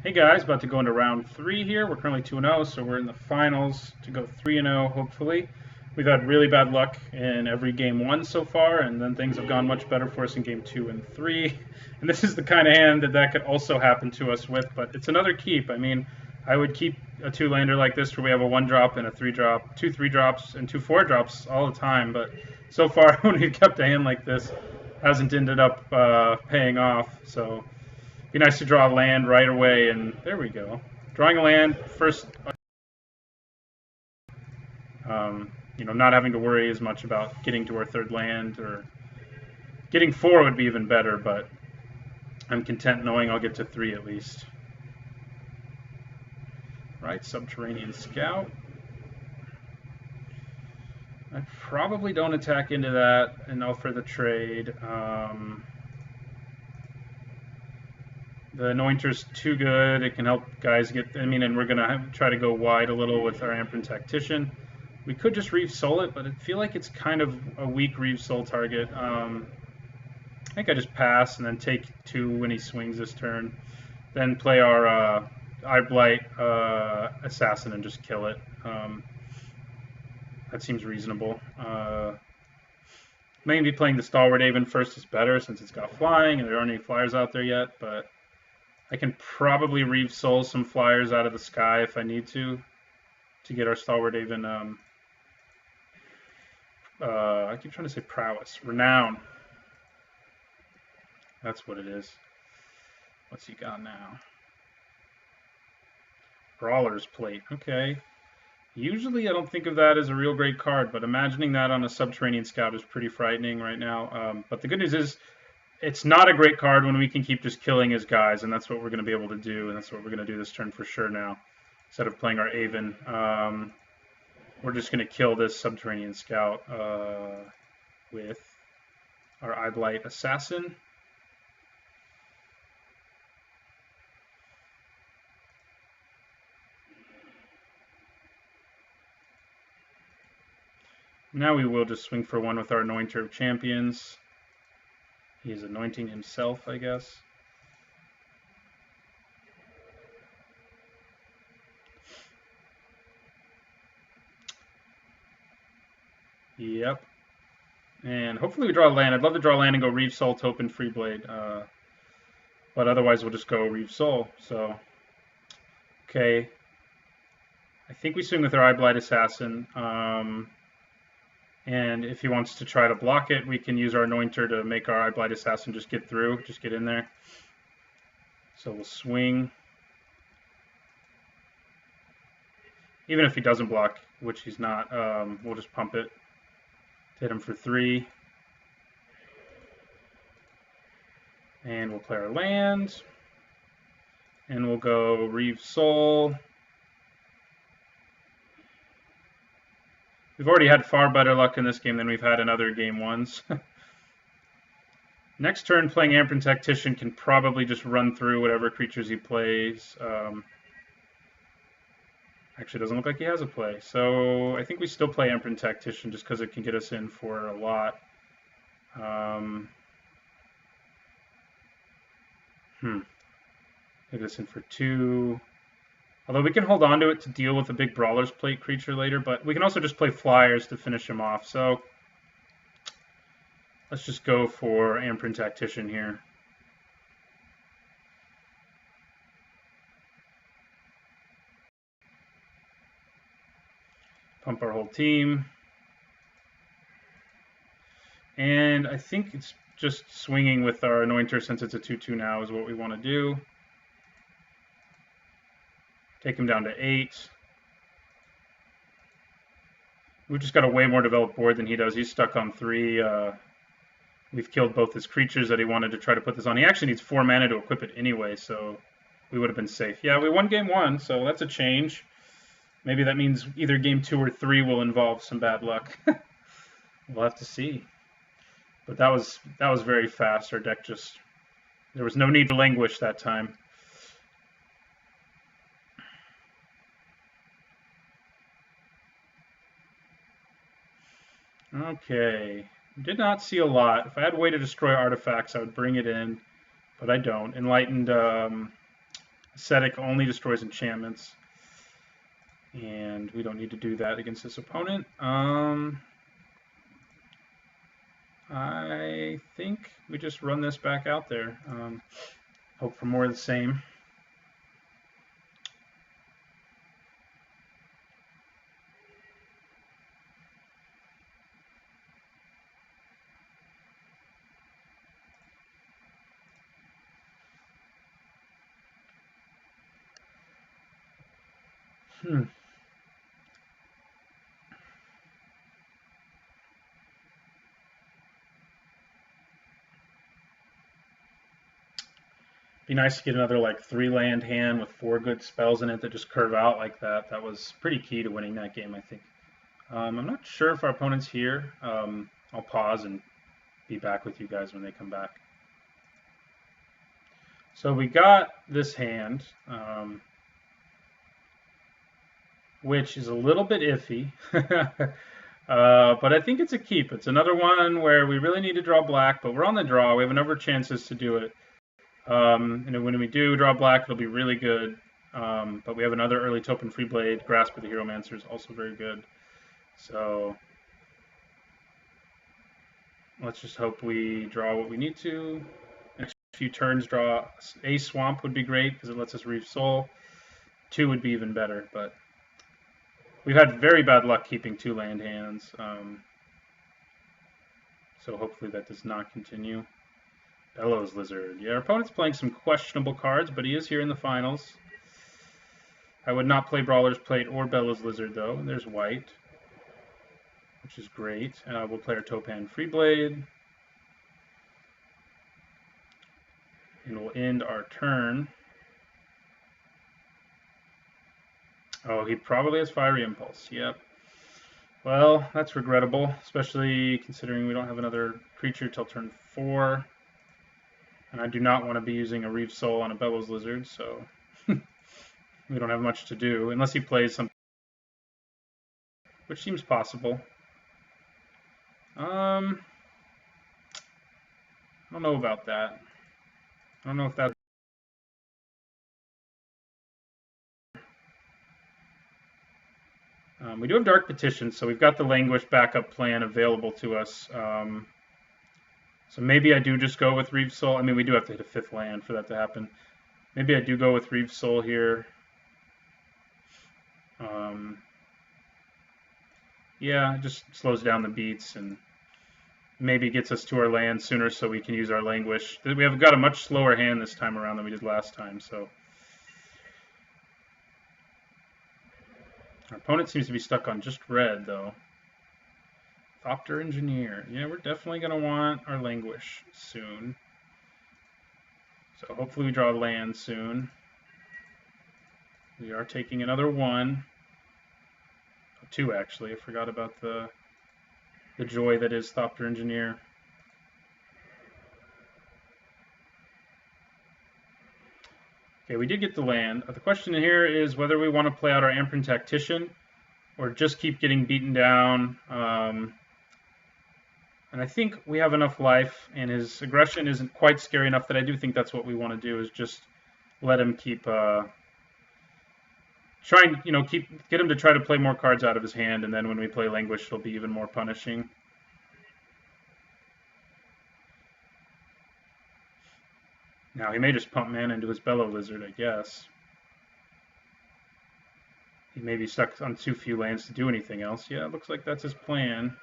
Hey guys, about to go into round 3 here. We're currently 2-0, so we're in the finals to go 3-0 hopefully. We've had really bad luck in every game 1 so far, and then things have gone much better for us in game 2 and 3. And this is the kind of hand that could also happen to us with, but it's another keep. I mean, I would keep a 2-lander like this where we have a 1-drop and a 3-drop, 2 3-drops and 2 4-drops all the time, but so far when we've kept a hand like this, hasn't ended up paying off, so be nice to draw land right away, and there we go. Drawing a land first, not having to worry as much about getting to our third land, or getting 4 would be even better, but I'm content knowing I'll get to 3 at least. Right, Subterranean Scout. I probably don't attack into that and offer the trade. The Anointer's too good. It can help guys get, and we're going to try to go wide a little with our Amperin Tactician. We could just Reeve Soul it, but I feel like it's kind of a weak Reeve Soul target. I think I just pass and then take 2 when he swings this turn. Then play our Eye Blight Assassin and just kill it. That seems reasonable. Maybe playing the Stalwart Aven first is better since it's got flying and there aren't any flyers out there yet, but I can probably Reeve Soul some flyers out of the sky if I need to get our Stalwart Aven. I keep trying to say prowess. Renown. That's what it is. What's he got now? Brawler's Plate. Okay. Usually I don't think of that as a real great card, but imagining that on a Subterranean Scout is pretty frightening right now. But the good news is it's not a great card when we can keep just killing his guys, and that's what we're going to be able to do, and that's what we're going to do this turn for sure now. Instead of playing our Aven, we're just going to kill this Subterranean Scout with our Eye Blight Assassin. Now we will just swing for 1 with our Anointer of Champions. He is anointing himself, I guess. Yep. And hopefully we draw a land. I'd love to draw a land and go Reeve Soul to open Freeblade. But otherwise we'll just go Reeve Soul. So, okay. I think we swing with our Eye Blight Assassin. And if he wants to try to block it, we can use our Anointer to make our Eye Blight Assassin just get through, just get in there. So we'll swing. Even if he doesn't block, which he's not, we'll just pump it. Hit him for 3. And we'll play our land. And we'll go Reeve Soul. We've already had far better luck in this game than we've had in other game 1s. Next turn, playing Amperin Tactician can probably just run through whatever creatures he plays. Actually, doesn't look like he has a play. So I think we still play Amperin Tactician just because it can get us in for a lot. Get us in for 2. Although we can hold on to it to deal with a big Brawler's Plate creature later, but we can also just play flyers to finish him off. So let's just go for Amperin Tactician here. Pump our whole team. And I think it's just swinging with our Anointer since it's a 2/2 now is what we want to do. Take him down to 8. We've just got a way more developed board than he does. He's stuck on 3. We've killed both his creatures that he wanted to try to put this on. He actually needs 4 mana to equip it anyway, so we would have been safe. Yeah, we won game 1, so that's a change. Maybe that means either game 2 or 3 will involve some bad luck. We'll have to see. But that was very fast. Our deck just, there was no need to languish that time. Okay, did not see a lot. If I had a way to destroy artifacts, I would bring it in, but I don't. Enlightened Ascetic only destroys enchantments, and we don't need to do that against this opponent. I think we just run this back out there. Hope for more of the same. Be nice to get another like 3-land hand with 4 good spells in it that just curve out like that. That was pretty key to winning that game, I think. I'm not sure if our opponent's here. I'll pause and be back with you guys when they come back. So we got this hand, which is a little bit iffy, but I think it's a keep. It's another one where we really need to draw black, but we're on the draw. We have a number of chances to do it. And when we do draw black, it'll be really good. But we have another early Topin Freeblade. Grasp of the Heromancer is also very good. So let's just hope we draw what we need to. Next few turns, draw a swamp would be great because it lets us Reave Soul. 2 would be even better, but we've had very bad luck keeping 2 land hands. So hopefully that does not continue. Bellows Lizard. Yeah, our opponent's playing some questionable cards, but he is here in the finals. I would not play Brawler's Plate or Bellows Lizard, though. And there's white, which is great. We'll play our Topin Freeblade. And we'll end our turn. Oh, he probably has Fiery Impulse. Yep. Well, that's regrettable, especially considering we don't have another creature till turn 4. And I do not want to be using a Reave Soul on a Bellows Lizard, so we don't have much to do, unless he plays something, which seems possible. I don't know about that. I don't know if that... we do have Dark Petition, so we've got the Languish backup plan available to us. So maybe I do just go with Reave Soul. I mean, we do have to hit a 5th land for that to happen. Maybe I do go with Reave Soul here. Yeah, it just slows down the beats and maybe gets us to our land sooner so we can use our Languish. We have got a much slower hand this time around than we did last time, so... Our opponent seems to be stuck on just red, though. Thopter Engineer. Yeah, we're definitely going to want our Languish soon. So hopefully we draw land soon. We are taking another 1. 2, actually. I forgot about the joy that is Thopter Engineer. Okay, we did get the land. The question here is whether we want to play out our Amprin Tactician or just keep getting beaten down. And I think we have enough life, and his aggression isn't quite scary enough that I do think that's what we want to do, is just let him keep get him to try to play more cards out of his hand, and then when we play Languish, it'll be even more punishing. Now, he may just pump mana into his Bellow Lizard, I guess. He may be stuck on too few lands to do anything else. Yeah, it looks like that's his plan.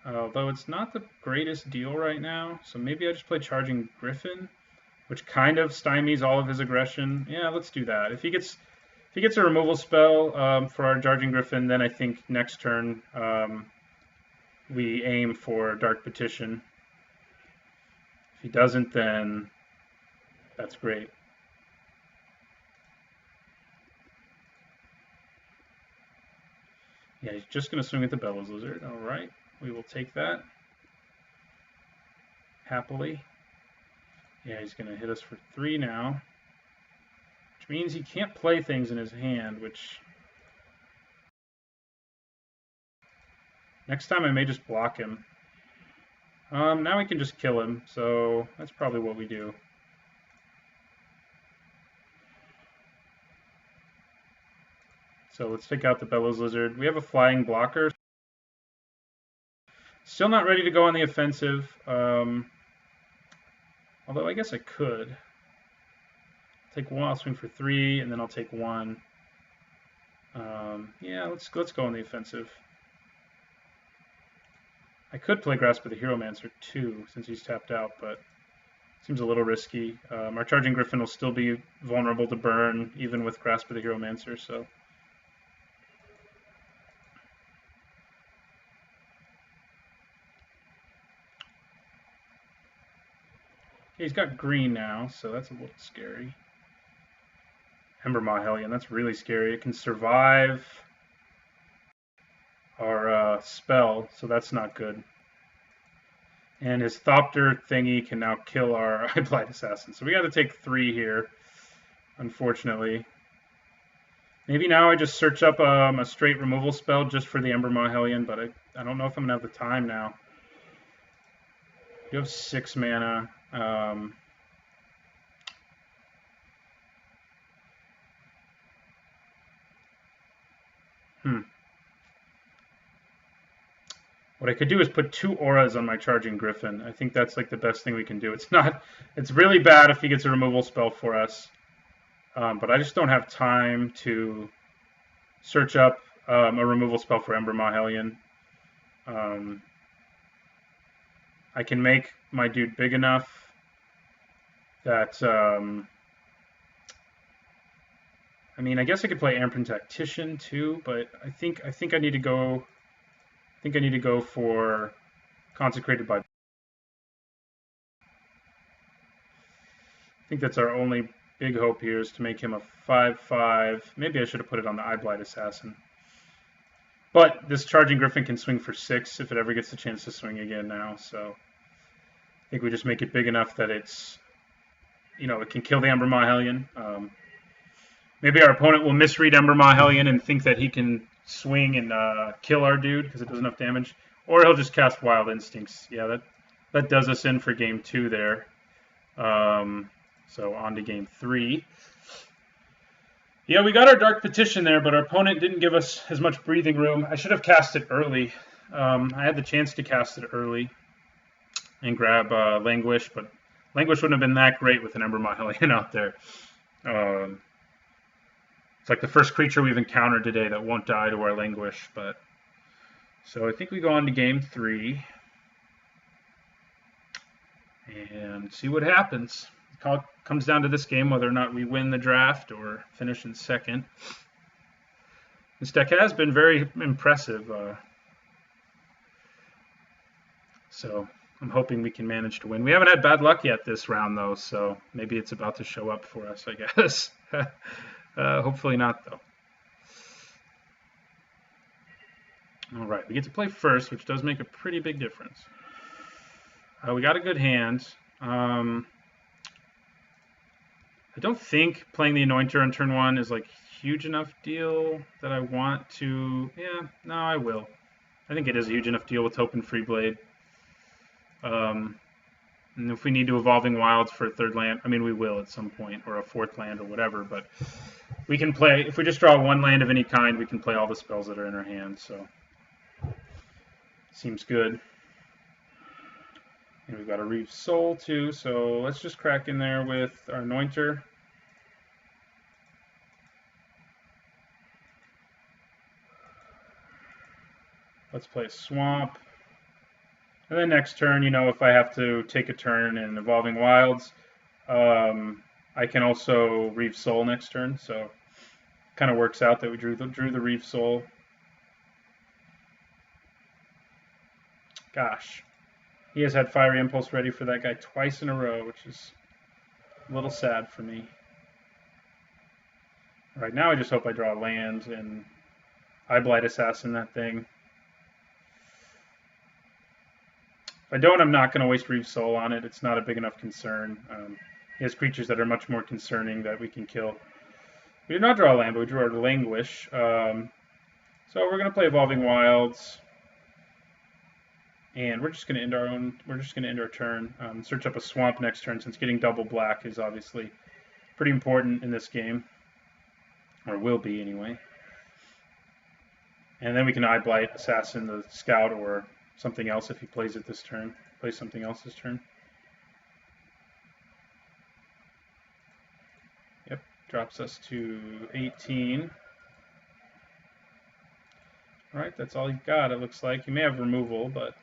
Although it's not the greatest deal right now, so maybe I just play Charging Griffin, which kind of stymies all of his aggression. Yeah, let's do that. If he gets a removal spell for our Charging Griffin, then I think next turn we aim for Dark Petition. If he doesn't, then that's great. Yeah, he's just going to swing at the Bellows Lizard. All right, we will take that happily. Yeah, he's going to hit us for 3 now, which means he can't play things in his hand, which next time I may just block him. Now we can just kill him, so that's probably what we do. So let's take out the Bellows Lizard. We have a flying blocker. Still not ready to go on the offensive. Although I guess I could. Take one, I'll swing for 3, and then I'll take 1. Yeah, let's go on the offensive. I could play Grasp of the Heromancer too, since he's tapped out, but seems a little risky. Our Charging Griffin will still be vulnerable to burn, even with Grasp of the Heromancer, so... Okay, he's got green now, so that's a little scary. Embermaw Hellion, that's really scary. It can survive our spell, so that's not good. And his Thopter thingy can now kill our Eyeblight Assassin. So we got to take 3 here, unfortunately. Maybe now I just search up a straight removal spell just for the Embermaw Hellion, but I don't know if I'm going to have the time now. You have 6 mana. What I could do is put 2 auras on my Charging Griffin. I think that's like the best thing we can do. It's really bad if he gets a removal spell for us. But I just don't have time to search up a removal spell for Embermaw Hellion. I can make my dude big enough that I mean, I guess I could play Amprint Tactician too, but I think I need to go. I think I need to go for Consecrated by. I think that's our only big hope here is to make him a 5/5. Maybe I should have put it on the Eyeblight Assassin. But this Charging Griffin can swing for 6 if it ever gets the chance to swing again now. So I think we just make it big enough that it's, it can kill the Embermaw Hellion. Maybe our opponent will misread Embermaw Hellion and think that he can swing and kill our dude because it does enough damage. Or he'll just cast Wild Instincts. Yeah, that does us in for game 2 there. So on to game 3. Yeah, we got our Dark Petition there, but our opponent didn't give us as much breathing room. I should have cast it early. I had the chance to cast it early and grab Languish, but Languish wouldn't have been that great with an Embermaw Hellion out there. It's like the first creature we've encountered today that won't die to our Languish. But so I think we go on to game 3 and see what happens. It comes down to this game whether or not we win the draft or finish in second. This deck has been very impressive. So I'm hoping we can manage to win. We haven't had bad luck yet this round, though, so maybe it's about to show up for us, I guess. Hopefully not, though. All right, we get to play first, which does make a pretty big difference. We got a good hand. I don't think playing the Anointer on turn 1 is like huge enough deal that I want to. Yeah, no, I will. I think it is a huge enough deal with Hope and Freeblade. And if we need to Evolving Wilds for a 3rd land, I mean, we will at some point, or a 4th land or whatever, but we can play, if we just draw 1 land of any kind, we can play all the spells that are in our hand, so seems good. And we've got a Reeve Soul too, so let's just crack in there with our Anointer. Let's play a Swamp. And then next turn, if I have to take a turn in Evolving Wilds, I can also Reeve Soul next turn. So kind of works out that we drew the Reeve Soul. Gosh. He has had Fiery Impulse ready for that guy twice in a row, which is a little sad for me. All right, now I just hope I draw land and Eyeblight Assassin that thing. If I don't, I'm not going to waste Reeve Soul on it. It's not a big enough concern. He has creatures that are much more concerning that we can kill. We did not draw a land, but we drew our Languish. So we're going to play Evolving Wilds. And we're just going to end our turn. Search up a swamp next turn, since getting double black is obviously pretty important in this game, or will be anyway. And then we can Eyeblight, Assassin the Scout, or something else if he plays it this turn. Plays something else this turn. Yep, drops us to 18. Alright, that's all you've got, it looks like. You may have removal, but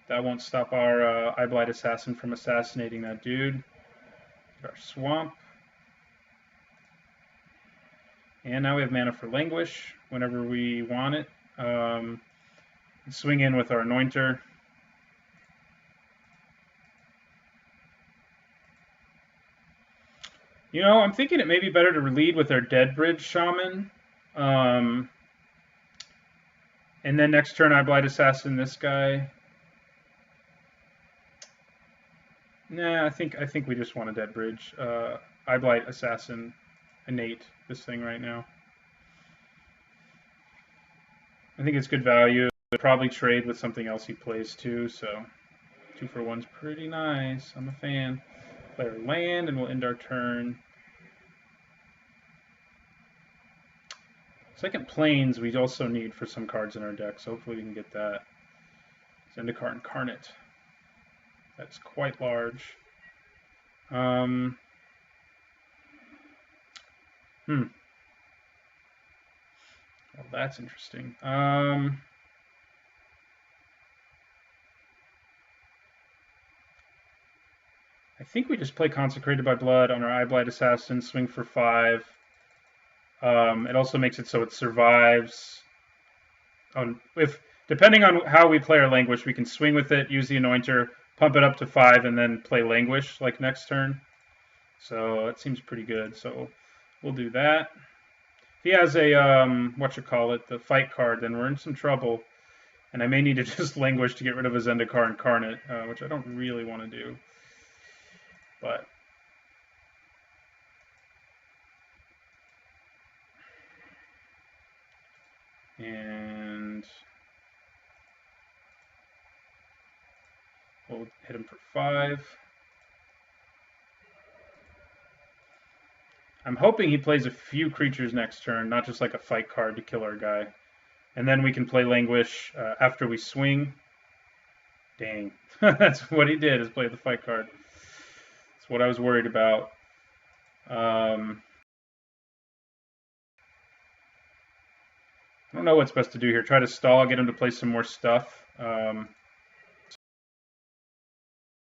that won't stop our Eyeblight Assassin from assassinating that dude. Our swamp. And now we have mana for Languish whenever we want it. Swing in with our Anointer. You know, I'm thinking it may be better to lead with our Deadbridge Shaman. And then next turn, Eyeblight Assassin this guy. Nah, I think we just want a Deadbridge. Eyeblight Assassin innate this thing right now. I think it's good value. I'll probably trade with something else he plays too, so 2 for 1's pretty nice. I'm a fan. Play our land and we'll end our turn. Second Plains we also need for some cards in our deck, so hopefully we can get that. Zendikar Incarnate. That's quite large. Well, that's interesting. I think we just play Consecrated by Blood on our Eyeblight Assassin, swing for 5. It also makes it so it survives. Depending on how we play our Languish, we can swing with it, use the Anointer, pump it up to 5, and then play Languish like next turn. So that seems pretty good. So we'll do that. If he has a the fight card, then we're in some trouble, and I may need to just Languish to get rid of a Zendikar Incarnate, which I don't really want to do. But and we'll hit him for 5. I'm hoping he plays a few creatures next turn, not just like a fight card to kill our guy. And then we can play Languish after we swing. Dang. That's what he did, is play the fight card. That's what I was worried about. I don't know what's best to do here. Try to stall, get him to play some more stuff.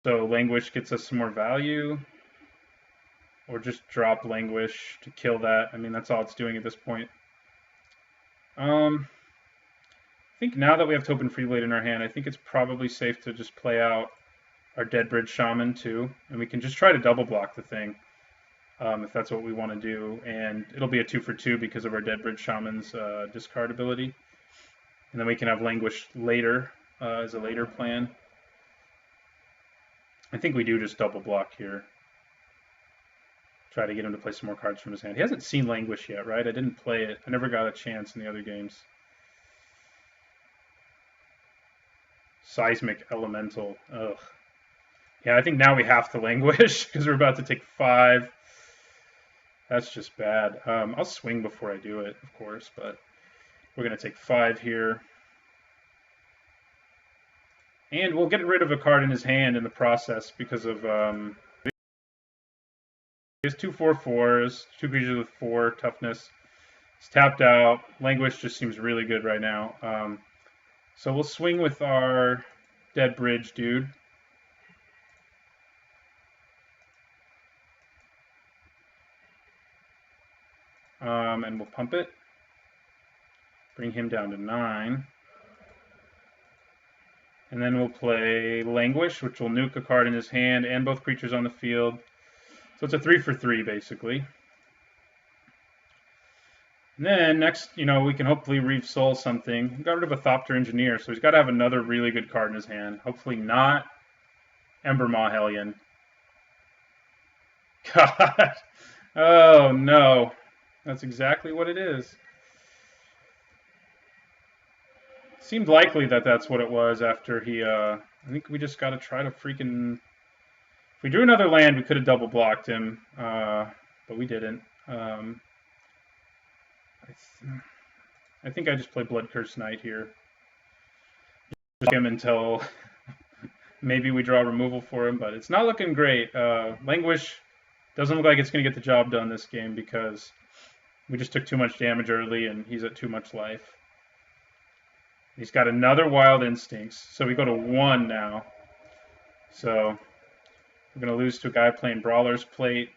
So Languish gets us some more value. Or just drop Languish to kill that. I mean, that's all it's doing at this point. I think now that we have Topin Freeblade in our hand, I think it's probably safe to just play out our Deadbridge Shaman too. And we can just try to double block the thing if that's what we want to do. And it'll be a 2 for 2 because of our Deadbridge Shaman's discard ability. And then we can have Languish later as a later plan. I think we do just double block here. Try to get him to play some more cards from his hand. He hasn't seen Languish yet, right? I didn't play it. I never got a chance in the other games. Seismic Elemental. Ugh. Yeah, I think now we have to Languish because we're about to take 5. That's just bad. I'll swing before I do it, of course, but we're going to take 5 here. And we'll get rid of a card in his hand in the process because of... He has 2 4/4s, 2 creatures with 4 toughness. It's tapped out. Languish just seems really good right now. So we'll swing with our Deadbridge dude. And we'll pump it. Bring him down to 9. And then we'll play Languish, which will nuke a card in his hand and both creatures on the field. So it's a 3 for 3, basically. And then next, we can hopefully Reave Soul something. We got rid of a Thopter Engineer, so he's got to have another really good card in his hand. Hopefully not Embermaw Hellion. God. Oh, no. That's exactly what it is. seemed likely that that's what it was after he, I think we just got to try to freaking, if we drew another land, we could have double blocked him, but we didn't. I think I just play Blood Curse Knight here. Just him until maybe we draw removal for him, but it's not looking great. Languish doesn't look like it's going to get the job done this game because we just took too much damage early and he's at too much life. He's got another Wild Instincts, so we go to 1 now. So we're going to lose to a guy playing Brawler's Plate.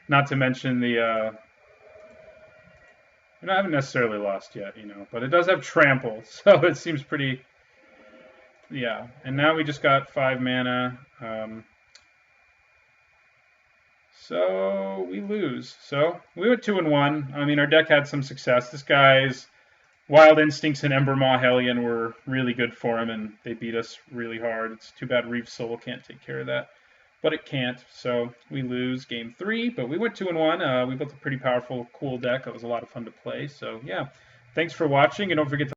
Not to mention the... I haven't necessarily lost yet, but it does have Trample, so it seems pretty... Yeah, and now we just got 5 mana. So we lose. So we went 2-1. I mean, our deck had some success. This guy's Wild Instincts and Embermaw Hellion were really good for him, and they beat us really hard. It's too bad Reef Soul can't take care of that, but it can't. So we lose game 3, but we went 2-1. We built a pretty powerful, cool deck. It was a lot of fun to play. So yeah, thanks for watching, and don't forget to